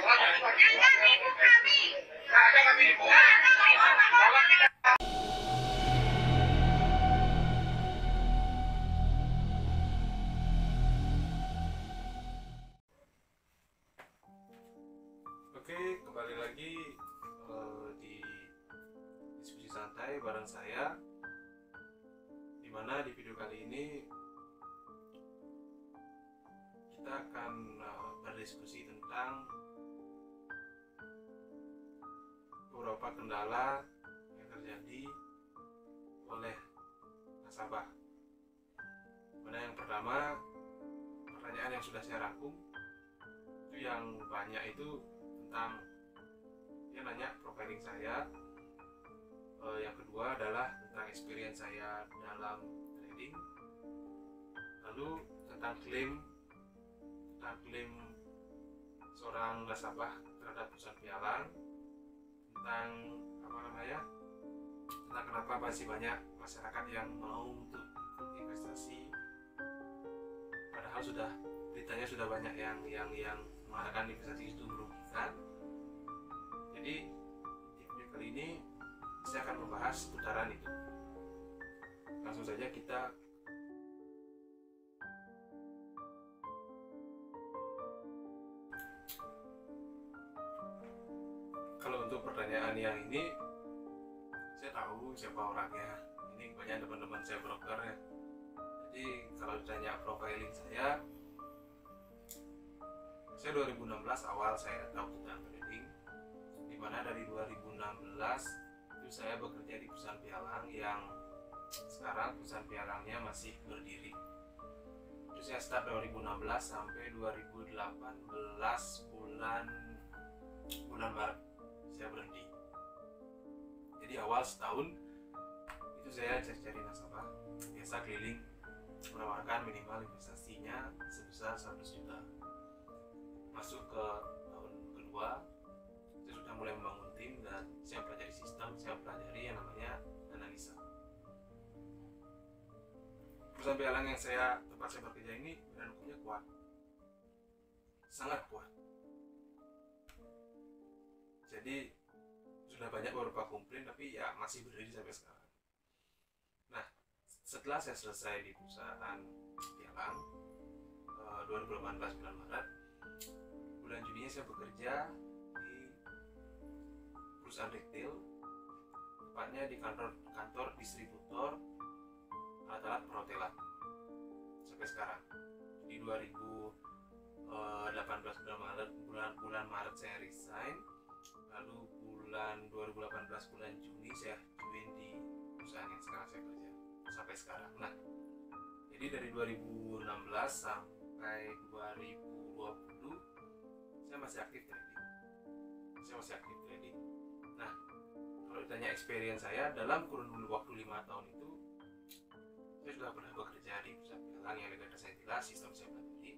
Oke, kembali lagi di diskusi santai bareng saya, dimana di video kali ini kita akan berdiskusi tentang beberapa kendala yang terjadi oleh nasabah. Mana yang pertama, pertanyaan yang sudah saya rangkum itu yang banyak itu tentang dia nanya profiling saya. Yang kedua adalah tentang experience saya dalam trading, lalu tentang klaim seorang nasabah terhadap perusahaan pialang, tentang tentang kenapa masih banyak masyarakat yang mau untuk investasi padahal beritanya sudah banyak yang mengatakan investasi itu merugikan. Jadi di video kali ini saya akan membahas seputaran itu. Langsung saja kita kalau untuk pertanyaan yang ini, saya tahu siapa orangnya. Ini banyak teman-teman saya broker ya. Jadi kalau ditanya profiling saya 2016 awal saya tahu tentang trading, dimana dari 2016 itu saya bekerja di perusahaan pialang yang sekarang perusahaan pialangnya masih berdiri. Itu saya start 2016 sampai 2018 bulan Maret saya berhenti. Jadi awal setahun itu saya cari nasabah, biasa keliling menawarkan minimal investasinya sebesar 100 juta. Masuk ke tahun kedua, saya sudah mulai membangun tim dan saya pelajari sistem, saya pelajari yang namanya analisa. Perusahaan pialang yang tempat saya bekerja ini brand hukumnya kuat, sangat kuat. Jadi sudah banyak beberapa komplain, tapi ya masih berdiri sampai sekarang. Nah, setelah saya selesai di perusahaan pialang 2018 bulan Maret, bulan Juni saya bekerja di perusahaan retail, tepatnya di kantor distributor alat-alat perhotelan sampai sekarang. Di 2018 bulan Maret saya resign, lalu bulan 2018 bulan Juni saya join di perusahaan yang sekarang saya kerja sampai sekarang. Nah, jadi dari 2016 sampai 2020 saya masih aktif trading. Nah, kalau ditanya experience saya dalam kurun waktu 5 tahun itu, saya sudah pernah bekerja di perusahaan pialang yang legalitas saya jelas, sistem saya pelajari.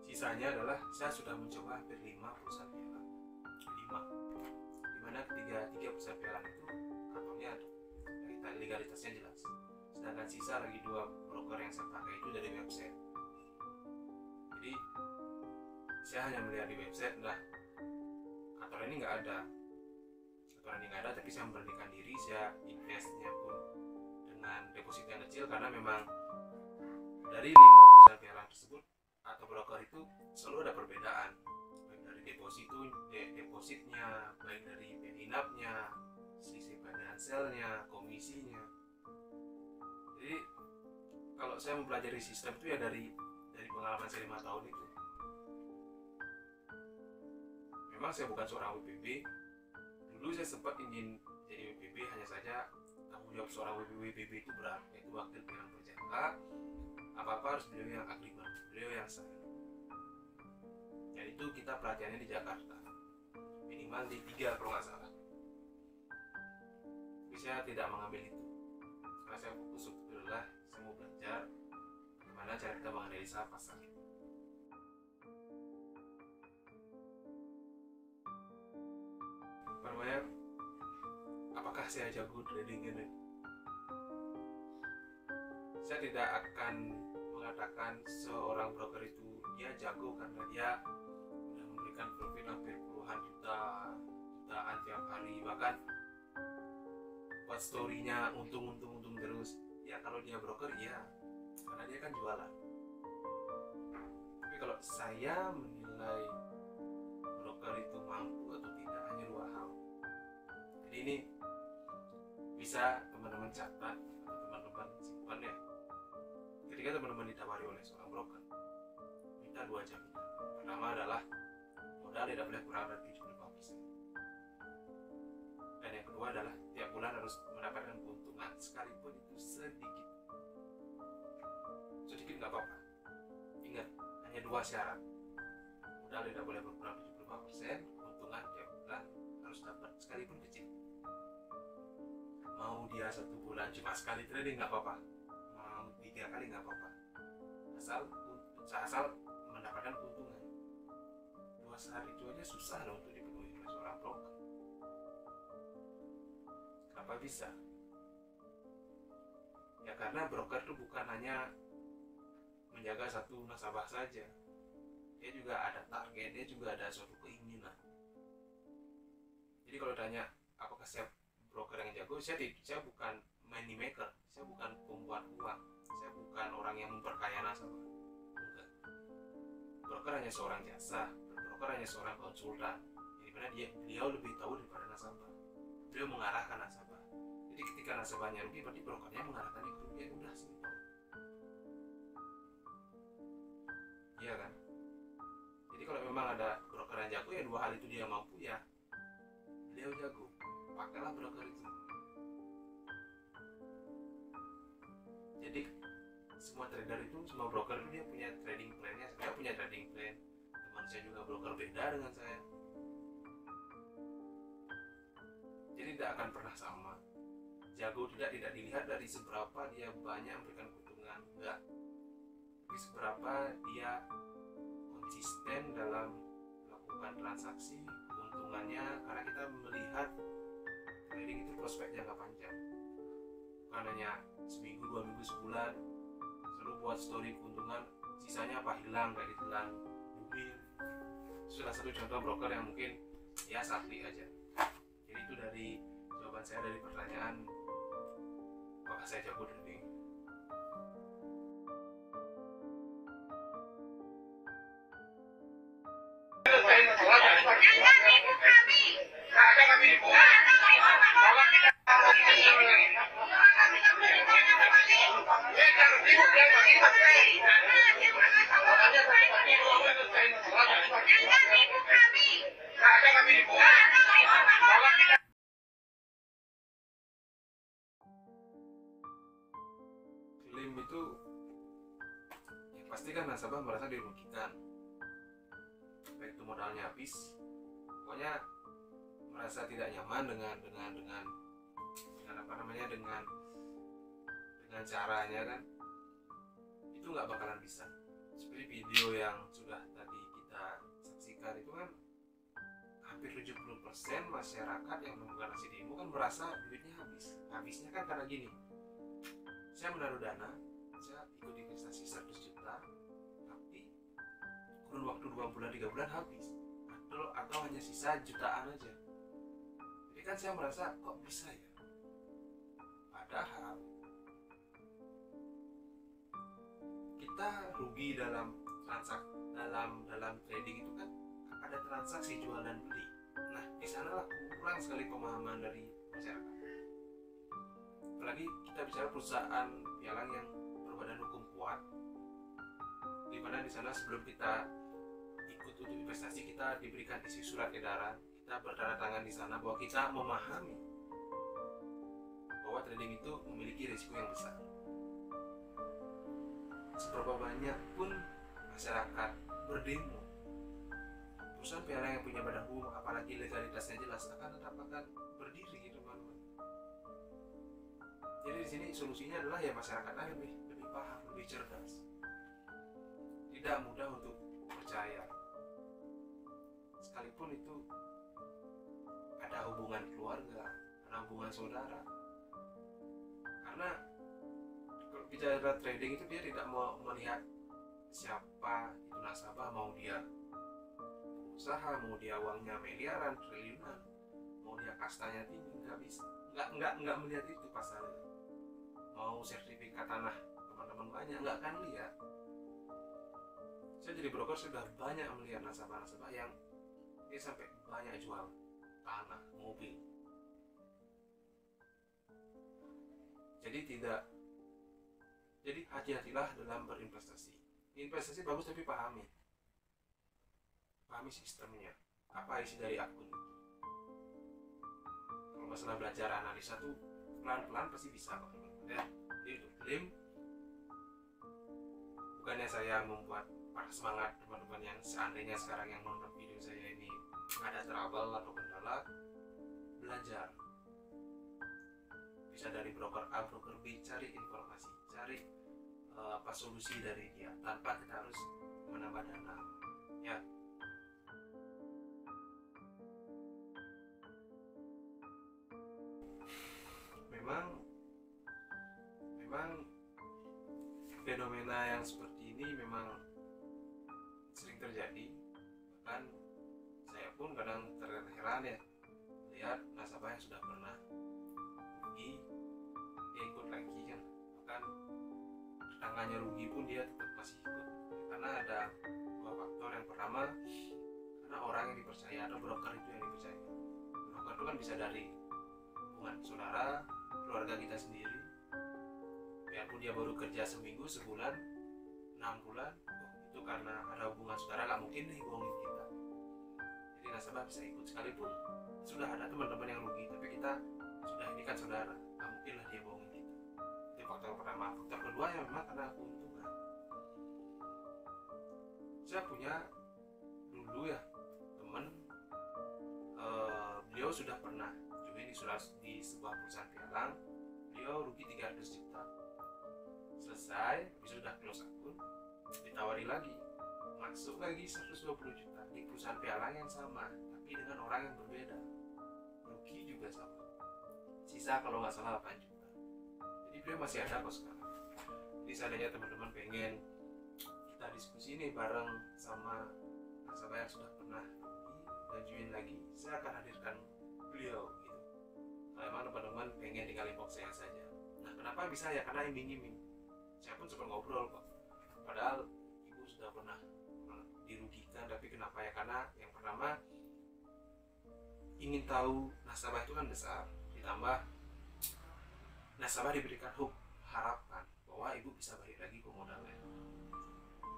Sisanya adalah saya sudah mencoba hampir 5 perusahaan pialang, 5, dimana tiga perusahaan pialang itu kantornya ada, legalitasnya jelas. Sedangkan sisa lagi 2 broker yang saya pakai itu dari website. Jadi saya hanya melihat di website, nah kantor ini nggak ada, tapi saya memberanikan diri, saya investnya pun dengan deposit yang kecil, karena memang dari 5 perusahaan pialang tersebut atau broker itu selalu ada perbedaan, baik dari depositnya, baik dari peninapnya, selisih finansialnya, komisinya. Jadi kalau saya mempelajari sistem itu ya dari pengalaman saya 5 tahun itu. Memang saya bukan seorang WPB. Dulu saya sempat ingin jadi WPB, hanya saja tanggung jawab seorang WPB itu berat, yaitu wakil pialang berjangka. Apa-apa harus beliau yang agreement, beliau yang sign. Dan itu kita pelatihannya di Jakarta, minimal di 3 kalau nggak salah. Tapi saya tidak mengambil itu, karena saya fokus sebetulnya saya mau belajar bagaimana cara kita menganalisa pasar. Apakah saya jago trading ini? Saya tidak akan mengatakan seorang broker itu dia jago karena dia memberikan profit hampir puluhan jutaan tiap hari, bahkan buat story-nya untung terus. Ya kalau dia broker ya, karena dia kan jualan. Tapi kalau saya menilai broker itu mampu atau tidak hanya dua hal. Jadi ini bisa teman-teman catat atau teman-teman simpan ya. Ketika teman-teman ditawari oleh seorang broker, minta dua jaminan. Pertama adalah modal tidak boleh kurang dari 75%. Dan yang kedua adalah tiap bulan harus mendapatkan keuntungan, sekalipun itu sedikit nggak apa-apa. Ingat, hanya dua syarat. Modal tidak boleh berkurang 75%, keuntungan tiap bulan harus dapat sekalipun kecil. Mau dia 1 bulan cuma sekali trading nggak apa-apa, mau 3 kali nggak apa-apa, asal mendapatkan keuntungan. 2 syarat itu aja susah loh untuk dipenuhi oleh seorang broker. Kenapa bisa? Ya karena broker itu bukan hanya menjaga satu nasabah saja, dia juga ada target, dia juga ada suatu keinginan. Jadi kalau tanya apakah saya broker yang jago, saya bukan money maker, saya bukan pembuat uang, saya bukan orang yang memperkaya nasabah. Enggak. Broker hanya seorang jasa, broker hanya seorang konsultan, di mana beliau lebih tahu daripada nasabah. Beliau mengarahkan nasabah. Jadi ketika nasabahnya rugi, berarti brokernya mengarahkan ke kerugian. Udah simpel. Iya kan? Jadi kalau memang ada broker yang jago, ya dua hal itu dia mampu, ya beliau jago, pakailah broker itu. Jadi semua trader itu, semua broker itu dia punya trading plan-nya. Saya punya trading plan, teman saya juga broker beda dengan saya. Jadi tidak akan pernah sama. Jago tidak dilihat dari seberapa dia banyak memberikan keuntungan, enggak, tapi seberapa dia konsisten dalam melakukan transaksi, keuntungannya. Karena kita melihat trading itu prospek jangka panjang, bukan hanya seminggu, 2 minggu, sebulan selalu buat story keuntungan, sisanya apa hilang, gak ditelan bumi. Salah satu contoh broker yang mungkin ya sakti aja. Jadi itu dari jawaban saya dari pertanyaan apakah saya jago trading. Klaim itu ya pasti kan nasabah merasa dirugikan, baik itu modalnya habis, pokoknya merasa tidak nyaman dengan apa namanya dengan caranya kan, itu nggak bakalan bisa. Seperti video yang sudah tadi kita saksikan itu kan, hampir 70% masyarakat yang melakukan aksi demo kan merasa duitnya habisnya kan karena gini, saya menaruh dana, saya ikut investasi 100 juta, tapi kurun waktu 2 bulan 3 bulan habis, atau hanya sisa jutaan aja. Jadi kan saya merasa kok bisa ya, padahal kita rugi dalam trading itu kan ada transaksi jualan beli. Nah, di sanalah kurang sekali pemahaman dari masyarakat. Apalagi kita bicara perusahaan pialang yang berbadan hukum kuat, di mana di sana sebelum kita ikut untuk investasi kita diberikan isi surat edaran, kita bertanda tangan di sana bahwa kita memahami bahwa trading itu memiliki risiko yang besar. Seberapa banyak pun masyarakat berdemo, perusahaan pialang yang punya badan hukum, apalagi legalitasnya jelas, akan berdiri, teman-teman. Jadi di sini solusinya adalah ya masyarakatnya lebih paham, lebih cerdas. Tidak mudah untuk percaya, sekalipun itu ada hubungan keluarga, ada hubungan saudara. Karena kalau bicara trading itu dia tidak mau melihat siapa itu nasabah, mau dia pengusaha, mau dia uangnya miliaran, triliunan, mau dia kastanya tinggi, nggak bisa, nggak melihat itu pasalnya. Mau sertifikat tanah teman-teman banyak, nggak akan lihat. Saya jadi broker sudah banyak melihat nasabah-nasabah yang dia sampai banyak jual tanah, mobil. Jadi hati-hatilah dalam berinvestasi. Investasi bagus tapi pahami sistemnya, apa isi dari akun. Kalau masalah belajar analisa tuh pelan-pelan pasti bisa kok ya. Jadi untuk klaim, bukannya saya membuat para semangat teman-teman yang seandainya sekarang yang nonton video saya ini ada trouble atau kendala, belajar. Bisa dari broker A, broker B, cari informasi, cari solusi dari dia tanpa kita harus menambah dana ya. Memang fenomena yang seperti ini memang sering terjadi. Bahkan saya pun kadang terheran ya lihat nasabah yang sudah pernah rugi, dia ikut lagi kan, bahkan tangannya rugi pun dia tetap masih ikut, karena ada dua faktor. Yang pertama, karena orang yang dipercaya atau broker itu yang dipercaya. Broker itu kan bisa dari hubungan saudara, keluarga kita sendiri, biarpun dia baru kerja seminggu, sebulan, 6 bulan, itu karena ada hubungan saudara nggak mungkin nih bohongin kita. Jadi nasabah bisa ikut, sekalipun sudah ada teman-teman yang rugi, tapi kita sudah ini kan saudara, nggak mungkin lah dia bohongin kita. Itu faktor pertama. Faktor kedua yang memang karena keuntungan. Saya punya dulu ya teman, beliau sudah pernah join di sebuah perusahaan pialang, beliau rugi 300 juta. Selesai, habis sudah close akun, ditawari lagi, masuk lagi 120 juta di perusahaan pialang yang sama, tapi dengan orang yang berbeda, rugi juga sama, sisa kalau nggak salah 8 juta. Jadi beliau masih ada kok sekarang. Jadi seandainya teman-teman pengen kita diskusi ini bareng sama nasabah yang sudah pernah rugi dan join lagi, saya akan hadirkan beliau gitu. Kalau emang teman-teman pengen tinggal inbox saya saja. Nah, kenapa bisa ya? Karena iming-iming. Saya pun sempat ngobrol kok, padahal ibu sudah pernah dirugikan, tapi kenapa ya? Karena yang pertama ingin tahu nasabah itu kan besar, ditambah nasabah diberikan harapan bahwa ibu bisa balik lagi ke modalnya,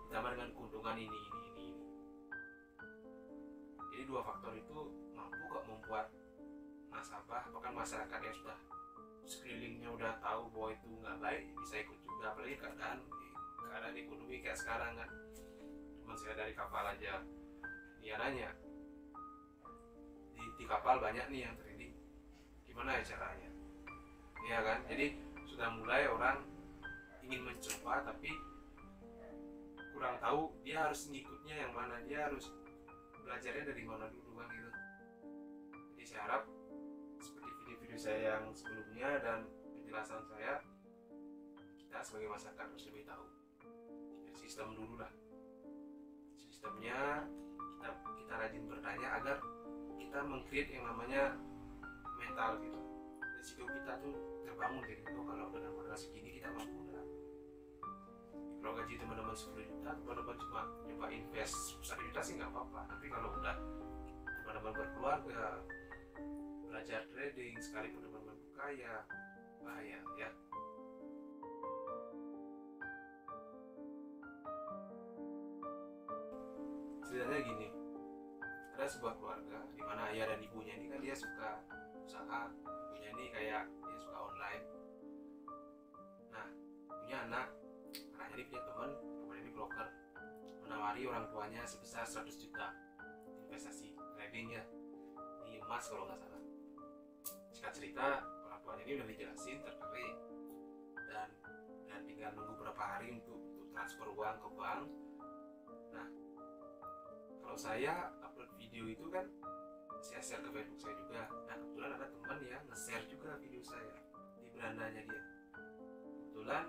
ditambah dengan keuntungan ini. Jadi dua faktor itu mampu kok membuat nasabah, bahkan masyarakat yang sudah sekelilingnya udah tahu bahwa itu nggak baik, bisa ikut juga. Apalagi keadaan ekonomi kayak sekarang kan. Teman saya dari kapal aja, dia nanya, di kapal banyak nih yang trading, gimana ya caranya? Iya kan? Jadi sudah mulai orang ingin mencoba, tapi kurang tahu dia harus ngikutnya yang mana, dia harus belajarnya dari mana dulu kan gitu. Jadi saya harap seperti video-video saya yang sebelumnya dan penjelasan saya, kita sebagai masyarakat harus lebih tahu sistem dulu lah, sistemnya. Kita rajin bertanya agar kita meng-create yang namanya mental gitu, risiko kita tuh terbangun kayak gitu. Kalau dengan modal segini kita mampu nggak? Kalau gaji teman-teman 10 juta, teman-teman cuma coba invest 1 juta sih nggak apa-apa. Tapi kalau udah teman-teman berkeluarga, belajar trading, sekalipun teman-teman kaya, bahaya ya. Ceritanya gini, ada sebuah keluarga di mana ayah dan ibunya ini kan dia suka usaha, ibunya ini kayak dia suka online. Nah, punya anaknya ini punya teman ini broker, menawari orang tuanya sebesar 100 juta investasi trading ya, di emas kalau nggak salah. Singkat cerita, orang tuanya ini udah dijelasin, tertarik, dan tinggal nunggu beberapa hari untuk transfer uang ke bank. Nah, kalau saya upload video itu kan saya share ke Facebook saya juga. Nah, kebetulan ada teman yang nge-share juga video saya di berandanya dia. Kebetulan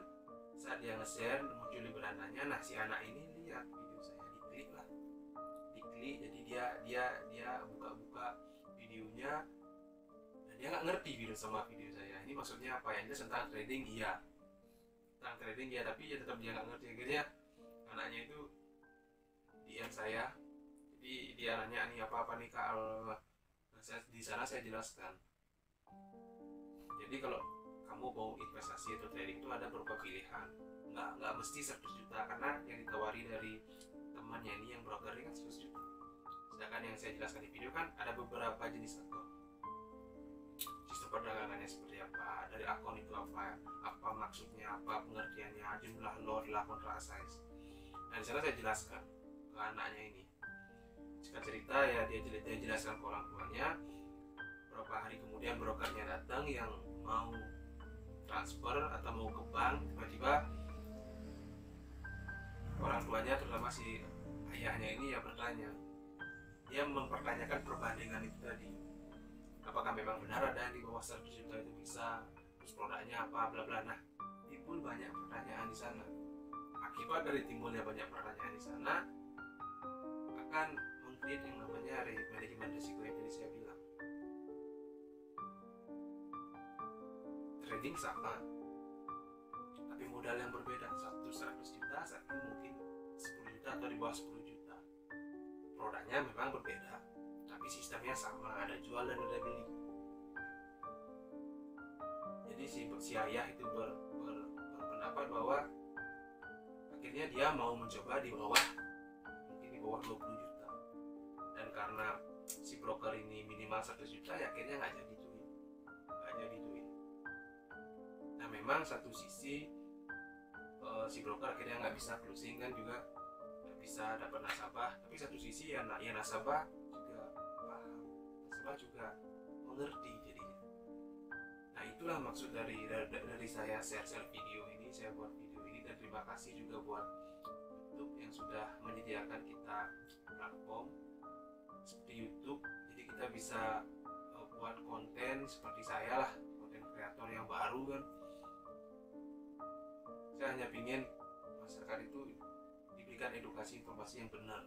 saat dia nge-share muncul di berandanya. Nah, si anak ini lihat video saya, diklik, jadi dia dia buka videonya dan dia nggak ngerti video sama video saya. Ini maksudnya apa ya? Ini tentang trading iya, tapi ya tetap dia nggak ngerti. Akhirnya anaknya itu DM saya, jadi dia nanya nih apa nih Kak. Di sana saya jelaskan, jadi kalau kamu mau investasi atau trading itu ada beberapa pilihan, nggak mesti 100 juta, karena yang ditawari dari temannya ini yang broker ini kan 100 juta. Sedangkan yang saya jelaskan di video kan ada beberapa jenis akun, sistem perdagangannya seperti apa, dari akun itu apa maksudnya, apa pengertiannya, jumlah lot lah, kontrak size. Nah di sana saya jelaskan ke anaknya ini. Singkat cerita ya dia jelaskan ke orang tuanya. Beberapa hari kemudian brokernya datang yang mau transfer atau mau ke bank. Tiba-tiba orang tuanya, terutama si ayahnya ini ya bertanya, dia mempertanyakan perbandingan itu tadi, apakah memang benar ada yang di bawah 100 juta itu bisa, terus produknya apa, bla bla. Nah timbul banyak pertanyaan di sana. Akibat dari timbulnya banyak pertanyaan di sana akan meng-create yang namanya manajemen risiko yang tadi saya bilang. Trading sama, tapi modal yang berbeda. Satu 100 juta, satu mungkin 10 juta atau di bawah 10 juta. Produknya memang berbeda, tapi sistemnya sama, ada jual dan ada beli. Jadi si ayah itu berpendapat bahwa akhirnya dia mau mencoba di bawah, mungkin di bawah 20 juta. Dan karena si broker ini minimal 100 juta, ya akhirnya nggak jadi duit. Nah memang satu sisi si broker akhirnya nggak bisa closing kan, juga nggak bisa dapat nasabah. Tapi satu sisi ya nasabah juga paham, nasabah juga mengerti jadinya. Nah itulah maksud dari saya share video ini, saya buat video ini. Dan terima kasih juga buat YouTube yang sudah menyediakan kita platform seperti YouTube, jadi kita bisa buat konten seperti saya lah, konten kreator yang baru kan. Saya hanya ingin masyarakat itu diberikan edukasi informasi yang benar.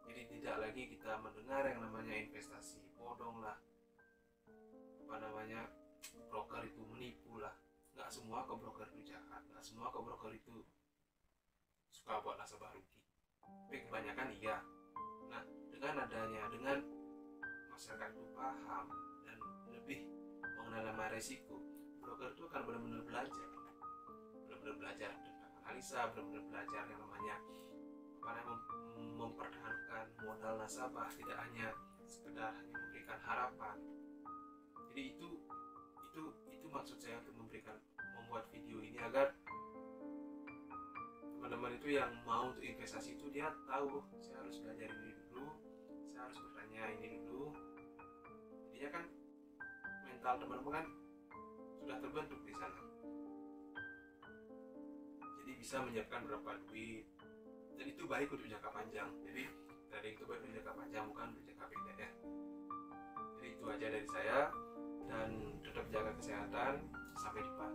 Jadi tidak lagi kita mendengar yang namanya investasi bodong lah, apa namanya, broker itu menipu lah. Nggak semua ke broker itu jahat, nggak semua ke broker itu suka buat nasabah rugi, tapi kebanyakan iya. Nah dengan masyarakat itu paham dan lebih mengenal nama resiko, broker itu akan benar-benar belajar tentang analisa, benar-benar belajar yang namanya mempertahankan modal nasabah, tidak hanya sekedar memberikan harapan. Jadi itu maksud saya untuk membuat video ini, agar teman-teman itu yang mau untuk investasi itu dia tahu, saya harus belajar ini dulu, saya harus bertanya ini dulu. Jadinya kan mental teman-teman kan sudah terbentuk di sana, jadi bisa menyiapkan berapa duit, dan itu baik untuk jangka panjang. Jadi trading itu baik untuk jangka panjang, bukan untuk jangka pendek ya. Jadi itu aja dari saya, dan tetap jaga kesehatan. Sampai jumpa.